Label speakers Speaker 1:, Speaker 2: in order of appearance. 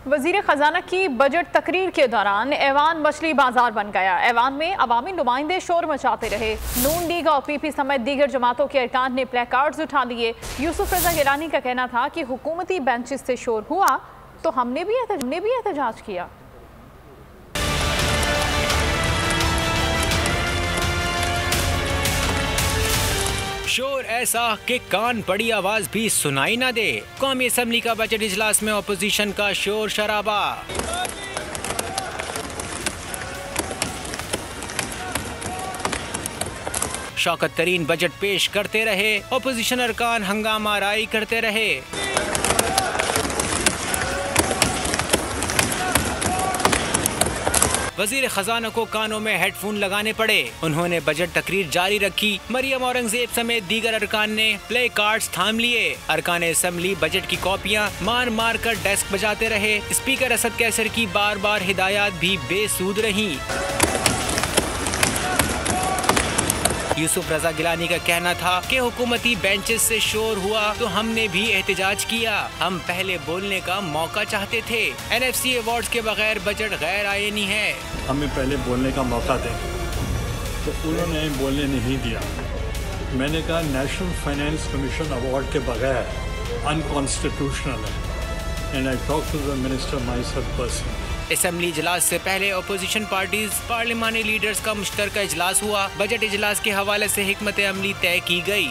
Speaker 1: वजीर खजाना की बजट तकरीर के दौरान ऐवान मछली बाजार बन गया। ऐवान में अवामी नुमाइंदे शोर मचाते रहे। नून लीग और पीपी समेत दीगर जमातों के अरकान ने प्ले कार्ड्स उठा लिए। यूसुफ रजा गिलानी का कहना था कि हुकूमती बेंचेस से शोर हुआ तो हमने भी एहतजाज किया।
Speaker 2: शोर ऐसा कि कान पड़ी आवाज भी सुनाई ना दे। कौमी असम्बली का बजट इजलास में अपोजिशन का शोर शराबा। शौकत तरीन बजट पेश करते रहे, अपोजिशन अरकान हंगामा आराई करते रहे। वजीर खजाना को कानों में हेडफोन लगाने पड़े। उन्होंने बजट तकरीर जारी रखी। मरियम औरंगजेब समेत दीगर अरकान ने प्ले कार्ड्स थाम लिए। अरकान असम्बली बजट की कॉपियां मार मार कर डेस्क बजाते रहे। स्पीकर असद कैसर की बार बार हिदायत भी बेसूद रहीं। यूसुफ रजा गिलानी का कहना था कि हुकूमती बेंचेस से शोर हुआ तो हमने भी एहतजाज किया। हम पहले बोलने का मौका चाहते थे। NFC अवार्ड्स के बगैर बजट गैर आईनी है।
Speaker 3: हमें पहले बोलने का मौका दें तो उन्होंने बोलने नहीं दिया। मैंने कहा नेशनल फाइनेंस कमीशन अवार्ड के बगैर अनकॉन्स्टिट्यूशनल है and I talk to the minister myself personally.
Speaker 2: Assembly इजलास से पहले अपोजिशन पार्टीज पार्लिमानी लीडर्स का मुश्तरका इजलास हुआ। बजट इजलास के हवाले से हिकमत अमली तय की गई।